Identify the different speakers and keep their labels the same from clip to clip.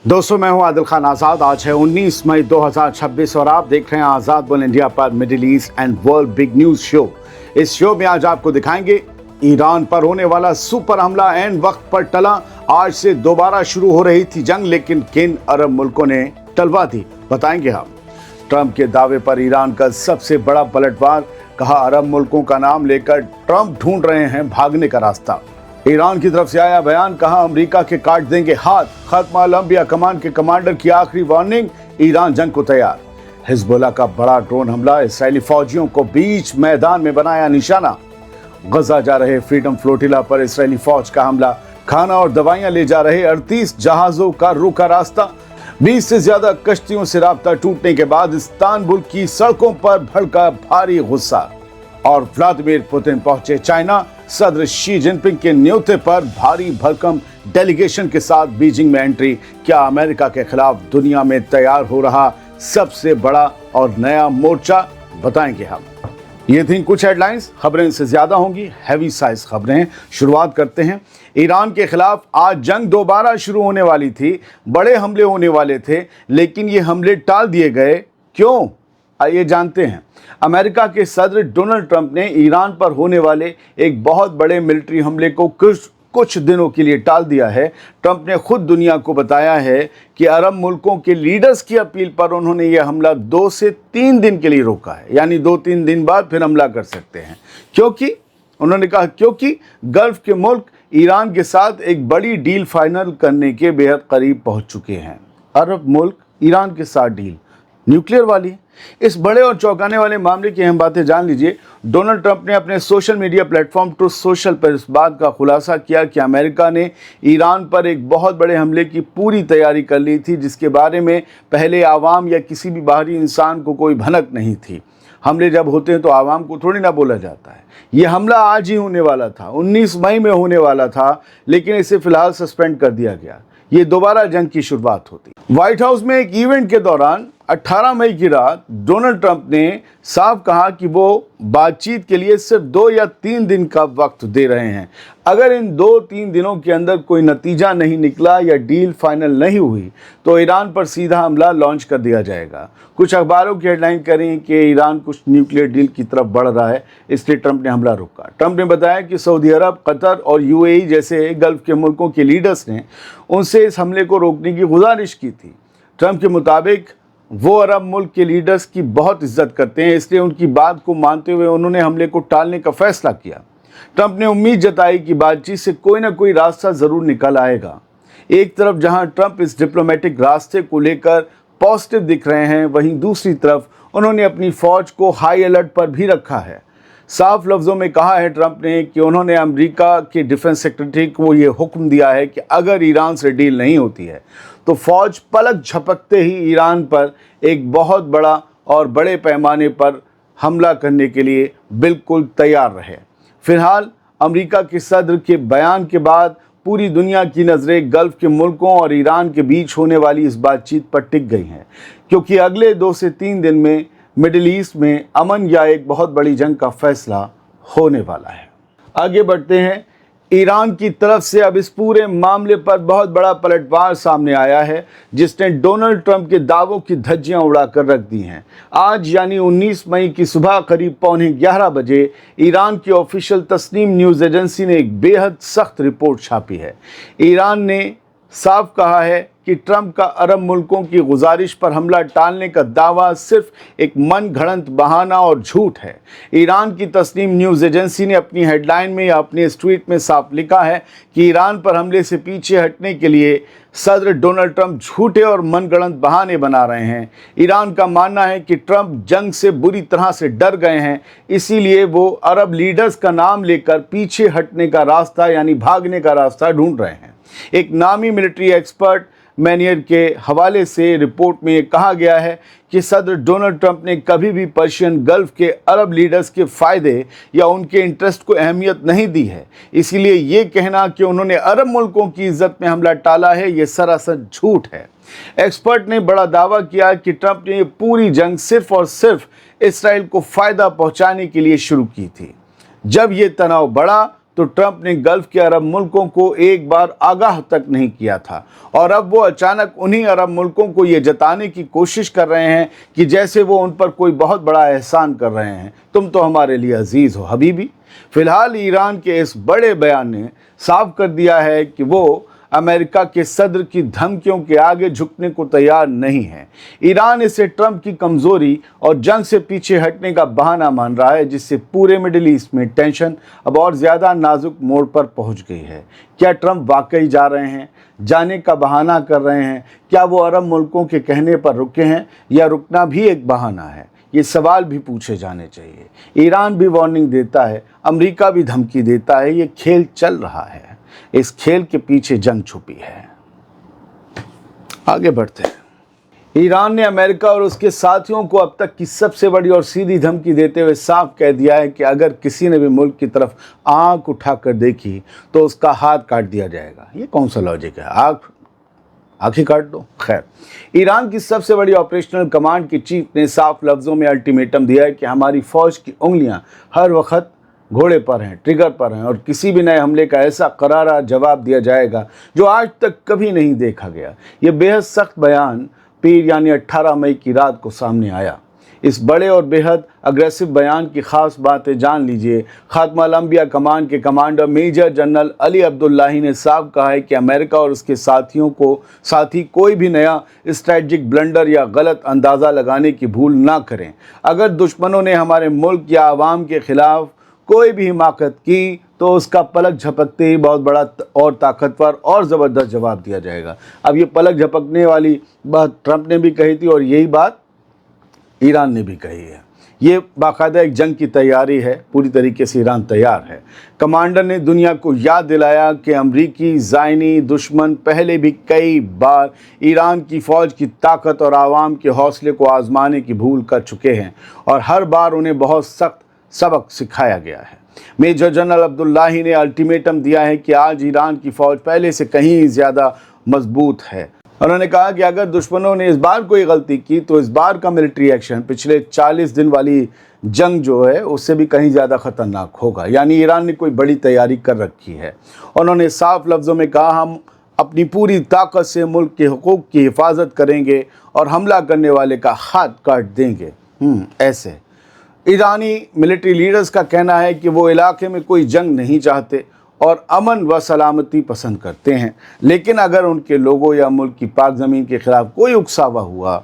Speaker 1: दोस्तों, मैं हूं आदिल खान आज़ाद। आज है 19 मई 2026 और आप देख रहे हैं आज़ाद बोल इंडिया पर middle east and world big news show. इस शो में आज आपको दिखाएंगे ईरान पर होने वाला सुपर हमला एंड वक्त पर टला। आज से दोबारा शुरू हो रही थी जंग, लेकिन किन अरब मुल्कों ने टलवा दी, बताएंगे हम। ट्रंप के दावे पर ईरान का सबसे बड़ा पलटवार, कहा अरब मुल्कों का नाम लेकर ट्रंप ढूंढ रहे हैं भागने का रास्ता। ईरान की तरफ से आया बयान, कहा अमेरिका के काट देंगे हाथ। खत्म अल-अंबिया कमान के कमांडर की आखिरी वार्निंग, ईरान जंग को तैयार। हिजबुल्लाह का बड़ा ड्रोन हमला, इसराइली फौजियों को बीच मैदान में बनाया निशाना। गजा जा रहे फ्रीडम फ्लोटिला पर इसराइली फौज का हमला, खाना और दवाइयां ले जा रहे 38 जहाजों का रुका रास्ता। 20 से ज्यादा कश्तियों से राब्ता टूटने के बाद इस्तांबुल की सड़कों पर भड़का भारी गुस्सा। और व्लादिमीर पुतिन पहुंचे चाइना, सदर शी जिनपिंग के न्योते पर भारी भरकम डेलीगेशन के साथ बीजिंग में एंट्री। क्या अमेरिका के खिलाफ दुनिया में तैयार हो रहा सबसे बड़ा और नया मोर्चा, बताएंगे हम। ये थी कुछ हेडलाइंस, खबरें इनसे ज्यादा होंगी, हैवी साइज खबरें। शुरुआत करते हैं। ईरान के खिलाफ आज जंग दोबारा शुरू होने वाली थी, बड़े हमले होने वाले थे, लेकिन ये हमले टाल दिए गए। क्यों, आइए जानते हैं। अमेरिका के सदर डोनाल्ड ट्रंप ने ईरान पर होने वाले एक बहुत बड़े मिलिट्री हमले को कुछ दिनों के लिए टाल दिया है। ट्रंप ने खुद दुनिया को बताया है कि अरब मुल्कों के लीडर्स की अपील पर उन्होंने यह हमला 2 से 3 दिन के लिए रोका है, यानी 2-3 दिन बाद फिर हमला कर सकते हैं। क्योंकि उन्होंने कहा क्योंकि गल्फ के मुल्क ईरान के साथ एक बड़ी डील फाइनल करने के बेहद करीब पहुंच चुके हैं। अरब मुल्क ईरान के साथ डील न्यूक्लियर वाली। इस बड़े और चौंकाने वाले मामले की अहम बातें जान लीजिए। डोनाल्ड ट्रंप ने अपने social media platform truth social पर इस बात का खुलासा किया कि अमेरिका ने ईरान पर एक बहुत बड़े हमले की पूरी तैयारी कर ली थी, जिसके बारे में पहले आवाम या किसी भी बाहरी इंसान को कोई भनक नहीं थी। हमले जब होते हैं तो आवाम को थोड़ी ना बोला जाता है। ये हमला आज ही होने वाला था, 19 मई में होने वाला था, लेकिन इसे फिलहाल सस्पेंड कर दिया गया। ये दोबारा जंग की शुरुआत होती। व्हाइट हाउस में एक इवेंट के दौरान 18 मई की रात डोनाल्ड ट्रंप ने साफ कहा कि वो बातचीत के लिए सिर्फ 2 या 3 दिन का वक्त दे रहे हैं। अगर इन 2-3 दिनों के अंदर कोई नतीजा नहीं निकला या डील फाइनल नहीं हुई तो ईरान पर सीधा हमला लॉन्च कर दिया जाएगा। कुछ अखबारों की हेडलाइन करें कि ईरान कुछ न्यूक्लियर डील की तरफ बढ़ रहा है, इसलिए ट्रंप ने हमला रोका। ट्रंप ने बताया कि सऊदी अरब, कतर और यूएई जैसे गल्फ के मुल्कों के लीडर्स ने उनसे इस हमले को रोकने की गुजारिश की थी। ट्रंप के मुताबिक वो अरब मुल्क के लीडर्स की बहुत इज्जत करते हैं, इसलिए उनकी बात को मानते हुए उन्होंने हमले को टालने का फैसला किया। ट्रंप ने उम्मीद जताई कि बातचीत से कोई ना कोई रास्ता ज़रूर निकल आएगा। एक तरफ जहां ट्रंप इस डिप्लोमेटिक रास्ते को लेकर पॉजिटिव दिख रहे हैं, वहीं दूसरी तरफ उन्होंने अपनी फ़ौज को हाई अलर्ट पर भी रखा है। साफ लफ्ज़ों में कहा है ट्रंप ने कि उन्होंने अमेरिका के डिफेंस सेक्रेटरी को ये हुक्म दिया है कि अगर ईरान से डील नहीं होती है तो फ़ौज पलक झपकते ही ईरान पर एक बहुत बड़ा और बड़े पैमाने पर हमला करने के लिए बिल्कुल तैयार रहे। फिलहाल अमेरिका के सदर के बयान के बाद पूरी दुनिया की नज़रें गल्फ के मुल्कों और ईरान के बीच होने वाली इस बातचीत पर टिक गई हैं, क्योंकि अगले 2 से 3 दिन में मिडिल ईस्ट में अमन या एक बहुत बड़ी जंग का फैसला होने वाला है। आगे बढ़ते हैं। ईरान की तरफ से अब इस पूरे मामले पर बहुत बड़ा पलटवार सामने आया है, जिसने डोनाल्ड ट्रंप के दावों की धज्जियां उड़ाकर रख दी हैं। आज यानी 19 मई की सुबह करीब 11:15 बजे ईरान की ऑफिशियल तस्नीम न्यूज़ एजेंसी ने एक बेहद सख्त रिपोर्ट छापी है। ईरान ने साफ कहा है कि ट्रंप का अरब मुल्कों की गुजारिश पर हमला टालने का दावा सिर्फ एक मन घड़ंत बहाना और झूठ है। ईरान की तस्नीम न्यूज़ एजेंसी ने अपनी हेडलाइन में या अपने इस ट्वीट में साफ लिखा है कि ईरान पर हमले से पीछे हटने के लिए सदर डोनाल्ड ट्रंप झूठे और मनगढ़ंत बहाने बना रहे हैं। ईरान का मानना है कि ट्रंप जंग से बुरी तरह से डर गए हैं, इसीलिए वो अरब लीडर्स का नाम लेकर पीछे हटने का रास्ता यानी भागने का रास्ता ढूंढ रहे हैं। एक नामी मिलिट्री एक्सपर्ट मैनियर के हवाले से रिपोर्ट में कहा गया है कि सदर डोनाल्ड ट्रंप ने कभी भी पर्शियन गल्फ के अरब लीडर्स के फ़ायदे या उनके इंटरेस्ट को अहमियत नहीं दी है। इसीलिए ये कहना कि उन्होंने अरब मुल्कों की इज्जत में हमला टाला है, ये सरासर झूठ है। एक्सपर्ट ने बड़ा दावा किया कि ट्रंप ने पूरी जंग सिर्फ और सिर्फ इसराइल को फ़ायदा पहुंचाने के लिए शुरू की थी। जब ये तनाव बढ़ा तो ट्रंप ने गल्फ के अरब मुल्कों को एक बार आगाह तक नहीं किया था, और अब वो अचानक उन्हीं अरब मुल्कों को ये जताने की कोशिश कर रहे हैं कि जैसे वो उन पर कोई बहुत बड़ा एहसान कर रहे हैं, तुम तो हमारे लिए अजीज़ हो हबीबी। फिलहाल ईरान के इस बड़े बयान ने साफ कर दिया है कि वो अमेरिका के सदर की धमकियों के आगे झुकने को तैयार नहीं है। ईरान इसे ट्रंप की कमज़ोरी और जंग से पीछे हटने का बहाना मान रहा है, जिससे पूरे मिडिल ईस्ट में टेंशन अब और ज़्यादा नाजुक मोड़ पर पहुंच गई है। क्या ट्रंप वाकई जा रहे हैं, जाने का बहाना कर रहे हैं? क्या वो अरब मुल्कों के कहने पर रुके हैं, या रुकना भी एक बहाना है? ये सवाल भी पूछे जाने चाहिए। ईरान भी वार्निंग देता है, अमेरिका भी धमकी देता है। ये खेल चल रहा है, इस खेल के पीछे जंग छुपी है। आगे बढ़ते हैं। ईरान ने अमेरिका और उसके साथियों को अब तक की सबसे बड़ी और सीधी धमकी देते हुए साफ कह दिया है कि अगर किसी ने भी मुल्क की तरफ आंख उठाकर देखी तो उसका हाथ काट दिया जाएगा। ये कौन सा लॉजिक है? आंख ही काट दो। खैर, ईरान की सबसे बड़ी ऑपरेशनल कमांड की चीफ ने साफ लफ्ज़ों में अल्टीमेटम दिया है कि हमारी फ़ौज की उंगलियां हर वक्त घोड़े पर हैं, ट्रिगर पर हैं, और किसी भी नए हमले का ऐसा करारा जवाब दिया जाएगा जो आज तक कभी नहीं देखा गया। ये बेहद सख्त बयान पीर यानी 18 मई की रात को सामने आया। इस बड़े और बेहद अग्रेसिव बयान की ख़ास बातें जान लीजिए। खात्मा अल अंबिया कमान के commander major general Ali Abdullahi ने साफ कहा है कि अमेरिका और उसके साथी कोई भी नया स्ट्रैटेजिक ब्लंडर या गलत अंदाज़ा लगाने की भूल ना करें। अगर दुश्मनों ने हमारे मुल्क या आवाम के ख़िलाफ़ कोई भी हिमाकत की तो उसका पलक झपकते ही बहुत बड़ा और ताकतवर और ज़बरदस्त जवाब दिया जाएगा। अब ये पलक झपकने वाली बात ट्रंप ने भी कही थी, और यही बात ईरान ने भी कही है। ये बाकायदा एक जंग की तैयारी है, पूरी तरीके से ईरान तैयार है। कमांडर ने दुनिया को याद दिलाया कि अमरीकी ज़ायनी दुश्मन पहले भी कई बार ईरान की फ़ौज की ताकत और आवाम के हौसले को आजमाने की भूल कर चुके हैं, और हर बार उन्हें बहुत सख्त सबक सिखाया गया है। मेजर जनरल अब्दुल्लाही ने अल्टीमेटम दिया है कि आज ईरान की फ़ौज पहले से कहीं ज़्यादा मजबूत है। उन्होंने कहा कि अगर दुश्मनों ने इस बार कोई गलती की तो इस बार का मिलिट्री एक्शन पिछले 40 दिन वाली जंग जो है उससे भी कहीं ज़्यादा ख़तरनाक होगा। यानी ईरान ने कोई बड़ी तैयारी कर रखी है। उन्होंने साफ लफ्ज़ों में कहा, हम अपनी पूरी ताकत से मुल्क के हुकूक की हिफाजत करेंगे और हमला करने वाले का हाथ काट देंगे। ऐसे ईरानी मिलिट्री लीडर्स का कहना है कि वो इलाके में कोई जंग नहीं चाहते और अमन व सलामती पसंद करते हैं, लेकिन अगर उनके लोगों या मुल्क की पाक ज़मीन के ख़िलाफ़ कोई उकसावा हुआ,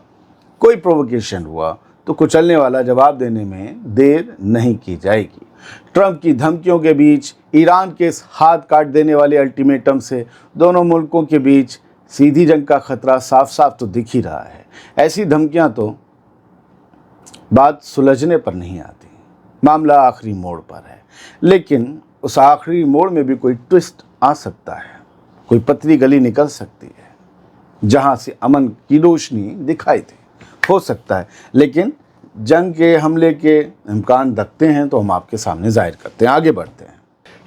Speaker 1: कोई प्रोवोकेशन हुआ, तो कुचलने वाला जवाब देने में देर नहीं की जाएगी। ट्रंप की धमकियों के बीच ईरान के इस हाथ काट देने वाले अल्टीमेटम से दोनों मुल्कों के बीच सीधी जंग का ख़तरा साफ साफ तो दिख ही रहा है। ऐसी धमकियाँ तो बात सुलझने पर नहीं आती, मामला आखिरी मोड़ पर है, लेकिन उस आखिरी मोड़ में भी कोई ट्विस्ट आ सकता है, कोई पतली गली निकल सकती है जहां से अमन की रोशनी दिखाई दे, हो सकता है। लेकिन जंग के हमले के इम्कान रखते हैं तो हम आपके सामने जाहिर करते हैं। आगे बढ़ते हैं।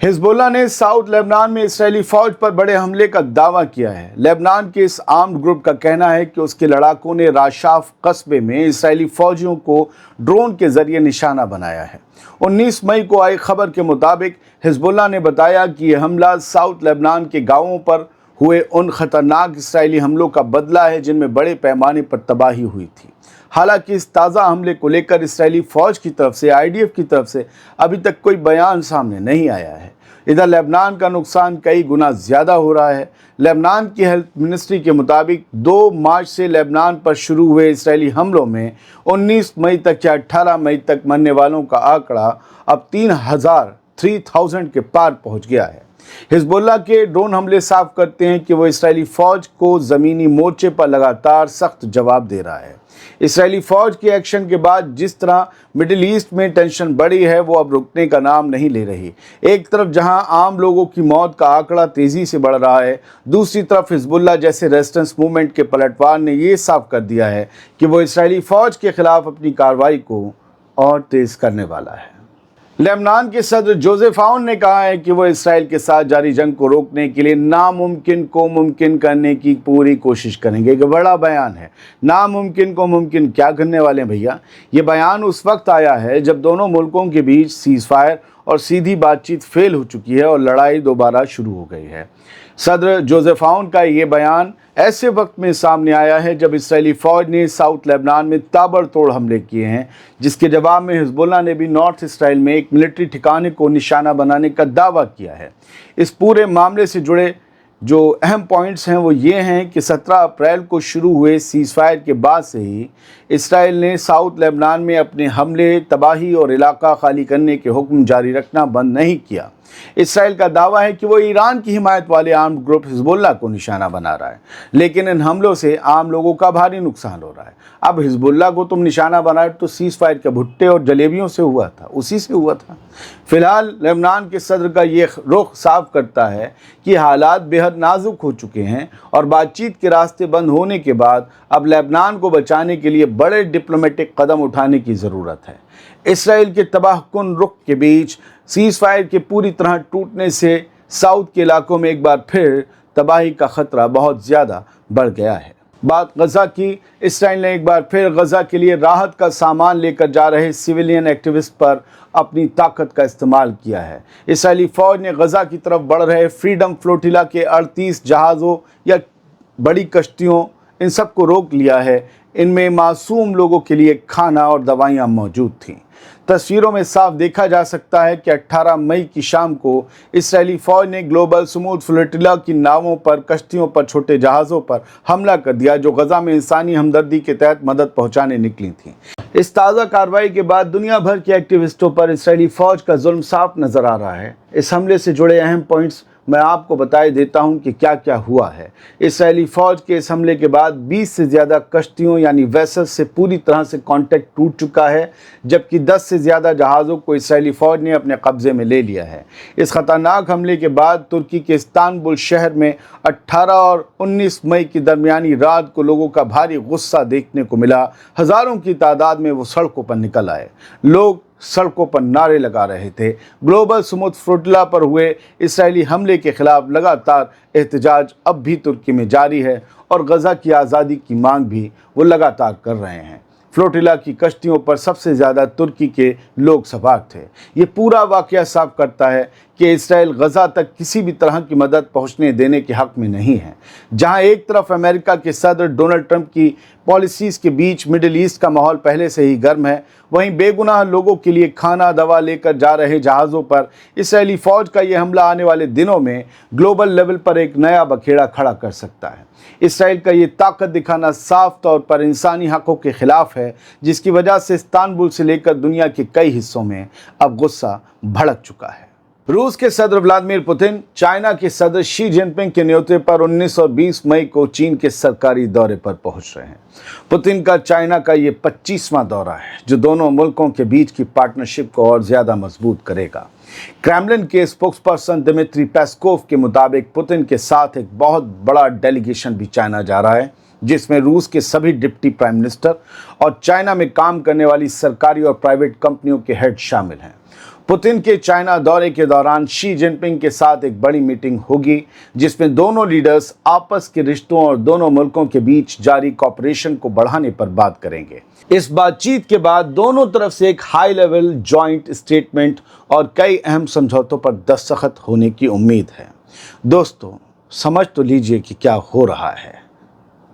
Speaker 1: हिजबुल्लाह ने साउथ लेबनान में इसराइली फ़ौज पर बड़े हमले का दावा किया है। लेबनान के इस आर्म्ड ग्रुप का कहना है कि उसके लड़ाकों ने राशाफ कस्बे में इसराइली फ़ौजियों को ड्रोन के ज़रिए निशाना बनाया है। 19 मई को आई खबर के मुताबिक हिजबुल्लाह ने बताया कि यह हमला साउथ लेबनान के गाँवों पर हुए उन ख़तरनाक इसराइली हमलों का बदला है जिनमें बड़े पैमाने पर तबाही हुई थी। हालांकि इस ताज़ा हमले को लेकर इसराइली फ़ौज की तरफ से, IDF की तरफ से अभी तक कोई बयान सामने नहीं आया है। इधर लेबनान का नुकसान कई गुना ज़्यादा हो रहा है। लेबनान की हेल्थ मिनिस्ट्री के मुताबिक 2 मार्च से लेबनान पर शुरू हुए इसराइली हमलों में 19 मई तक या 18 मई तक मरने वालों का आंकड़ा अब 3000 के पार पहुंच गया है। हिजबुल्लाह के ड्रोन हमले साफ करते हैं कि वो इसराइली फ़ौज को ज़मीनी मोर्चे पर लगातार सख्त जवाब दे रहा है। इसराइली फ़ौज के एक्शन के बाद जिस तरह मिडिल ईस्ट में टेंशन बढ़ी है वो अब रुकने का नाम नहीं ले रही। एक तरफ जहां आम लोगों की मौत का आंकड़ा तेज़ी से बढ़ रहा है, दूसरी तरफ हिजबुल्लाह जैसे रेजिस्टेंस मूवमेंट के पलटवार ने ये साफ कर दिया है कि वो इसराइली फ़ौज के ख़िलाफ़ अपनी कार्रवाई को और तेज़ करने वाला है। लेबनान के सदर जोसेफ आउन ने कहा है कि वो इसराइल के साथ जारी जंग को रोकने के लिए नामुमकिन को मुमकिन करने की पूरी कोशिश करेंगे। एक बड़ा बयान है। नामुमकिन को मुमकिन क्या करने वाले हैं भैया? ये बयान उस वक्त आया है जब दोनों मुल्कों के बीच सीज़ फायर और सीधी बातचीत फेल हो चुकी है और लड़ाई दोबारा शुरू हो गई है। सदर जोसेफ आउन का ये बयान ऐसे वक्त में सामने आया है जब इस्राएली फ़ौज ने साउथ लेबनान में ताबड़तोड़ हमले किए हैं, जिसके जवाब में हिजबुल्लाह ने भी नॉर्थ इसराइल में एक मिलिट्री ठिकाने को निशाना बनाने का दावा किया है। इस पूरे मामले से जुड़े जो अहम पॉइंट्स हैं वो ये हैं कि 17 अप्रैल को शुरू हुए सीज़ फायर के बाद से ही इसराइल ने साउथ लेबनान में अपने हमले, तबाही और इलाका खाली करने के हुक्म जारी रखना बंद नहीं किया। इसराइल का दावा है कि वो ईरान की हिमायत वाले आर्म्ड ग्रुप हिजबुल्लाह को निशाना बना रहा है, लेकिन इन हमलों से आम लोगों का भारी नुकसान हो रहा है। अब हिजबुल्लाह को तुम निशाना बनाए तो सीज़ फायर के भुट्टे और जलेबियों से हुआ था, उसी से हुआ था। फिलहाल लेबनान के सदर का ये रुख साफ करता है कि हालात बेहद नाजुक हो चुके हैं और बातचीत के रास्ते बंद होने के बाद अब लेबनान को बचाने के लिए बड़े डिप्लोमेटिक कदम उठाने की ज़रूरत है। इसराइल के तबाहकुन रुख के बीच सीज़ फायर के पूरी तरह टूटने से साउथ के इलाकों में एक बार फिर तबाही का ख़तरा बहुत ज़्यादा बढ़ गया है। बात गज़ा की, इसराइल ने एक बार फिर गज़ा के लिए राहत का सामान लेकर जा रहे सिविलियन एक्टिविस्ट पर अपनी ताकत का इस्तेमाल किया है। इसराइली फ़ौज ने गज़ा की तरफ बढ़ रहे फ्रीडम फ्लोटिला के 38 जहाज़ों या बड़ी कश्तियों इन सब को रोक लिया है। इनमें मासूम लोगों के लिए खाना और दवाइयाँ मौजूद थीं। तस्वीरों में साफ देखा जा सकता है कि 18 मई की शाम को इसराइली फ़ौज ने ग्लोबल स्मूथ फ्लोटिला की नावों पर, कश्तियों पर, छोटे जहाज़ों पर हमला कर दिया जो गज़ा में इंसानी हमदर्दी के तहत मदद पहुंचाने निकली थीं। इस ताज़ा कार्रवाई के बाद दुनिया भर के एक्टिविस्टों पर इसराइली फ़ौज का जुल्म साफ नज़र आ रहा है। इस हमले से जुड़े अहम पॉइंट्स मैं आपको बताए देता हूं कि क्या क्या हुआ है। इसराइली फ़ौज के इस हमले के बाद 20 से ज़्यादा कश्तियों यानी वेसल्स से पूरी तरह से कांटेक्ट टूट चुका है, जबकि 10 से ज़्यादा जहाज़ों को इसराइली फ़ौज ने अपने कब्ज़े में ले लिया है। इस ख़तरनाक हमले के बाद तुर्की के इस्तांबुल शहर में 18 और 19 मई की दरमियानी रात को लोगों का भारी गुस्सा देखने को मिला। हज़ारों की तादाद में वो सड़कों पर निकल आए। लोग सड़कों पर नारे लगा रहे थे। ग्लोबल स्मूथ फ्लोटिला पर हुए इसराइली हमले के खिलाफ लगातार एहतजाज अब भी तुर्की में जारी है और गज़ा की आज़ादी की मांग भी वो लगातार कर रहे हैं। फ्लोटिला की कश्तियों पर सबसे ज़्यादा तुर्की के लोग सवार थे। ये पूरा वाक़या साफ करता है कि इसराइल गज़ा तक किसी भी तरह की मदद पहुंचने देने के हक़ में नहीं है। जहां एक तरफ अमेरिका के सदर डोनाल्ड ट्रंप की पॉलिसीज़ के बीच मिडिल ईस्ट का माहौल पहले से ही गर्म है, वहीं बेगुनाह लोगों के लिए खाना दवा लेकर जा रहे जहाज़ों पर इसराइली फ़ौज का ये हमला आने वाले दिनों में ग्लोबल लेवल पर एक नया बखेड़ा खड़ा कर सकता है। इसराइल का ये ताकत दिखाना साफ तौर पर इंसानी हक़ों के ख़िलाफ़ है, जिसकी वजह से इस्तांबुल से लेकर दुनिया के कई हिस्सों में अब गुस्सा भड़क चुका है। रूस के सदर व्लादिमीर पुतिन चाइना के सदर शी जिनपिंग के न्योते पर 19 और 20 मई को चीन के सरकारी दौरे पर पहुंच रहे हैं। पुतिन का चाइना का ये 25वां दौरा है जो दोनों मुल्कों के बीच की पार्टनरशिप को और ज़्यादा मजबूत करेगा। क्रेमलिन के स्पोक्सपर्सन दिमित्री पेस्कोव के मुताबिक पुतिन के साथ एक बहुत बड़ा डेलीगेशन भी चाइना जा रहा है, जिसमें रूस के सभी डिप्टी प्राइम मिनिस्टर और चाइना में काम करने वाली सरकारी और प्राइवेट कंपनियों के हेड शामिल हैं। पुतिन के चाइना दौरे के दौरान शी जिनपिंग के साथ एक बड़ी मीटिंग होगी, जिसमें दोनों लीडर्स आपस के रिश्तों और दोनों मुल्कों के बीच जारी कॉपरेशन को बढ़ाने पर बात करेंगे। इस बातचीत के बाद दोनों तरफ से एक हाई लेवल जॉइंट स्टेटमेंट और कई अहम समझौतों पर दस्तखत होने की उम्मीद है। दोस्तों, समझ तो लीजिए कि क्या हो रहा है।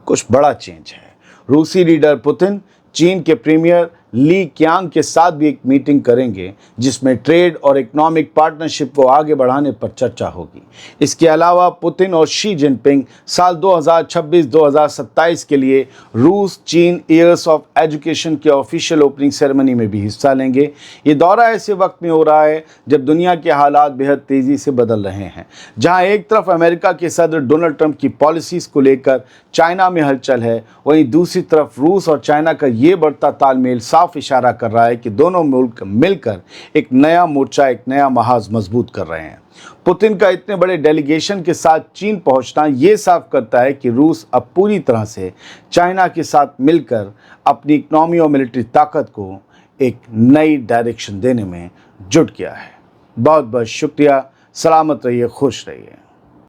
Speaker 1: कुछ बड़ा चेंज है। रूसी लीडर पुतिन चीन के प्रीमियर ली क्यांग के साथ भी एक मीटिंग करेंगे, जिसमें ट्रेड और इकोनॉमिक पार्टनरशिप को आगे बढ़ाने पर चर्चा होगी। इसके अलावा पुतिन और शी जिनपिंग साल 2026-2027 के लिए रूस चीन ईयर्स ऑफ एजुकेशन के ऑफिशियल ओपनिंग सेरेमनी में भी हिस्सा लेंगे। ये दौरा ऐसे वक्त में हो रहा है जब दुनिया के हालात बेहद तेज़ी से बदल रहे हैं। जहां एक तरफ अमेरिका के सदर डोनाल्ड ट्रंप की पॉलिसीज़ को लेकर चाइना में हलचल है, वहीं दूसरी तरफ रूस और चाइना का ये बढ़ता तालमेल साफ इशारा कर रहा है कि दोनों मुल्क मिलकर एक नया मोर्चा, एक नया महाज मजबूत कर रहे हैं। पुतिन का इतने बड़े डेलीगेशन के साथ चीन पहुंचना ये साफ करता है कि रूस अब पूरी तरह से चाइना के साथ मिलकर अपनी इकोनॉमी और मिलिट्री ताकत को एक नई डायरेक्शन देने में जुट गया है। बहुत बहुत शुक्रिया। सलामत रहिए, खुश रहिए।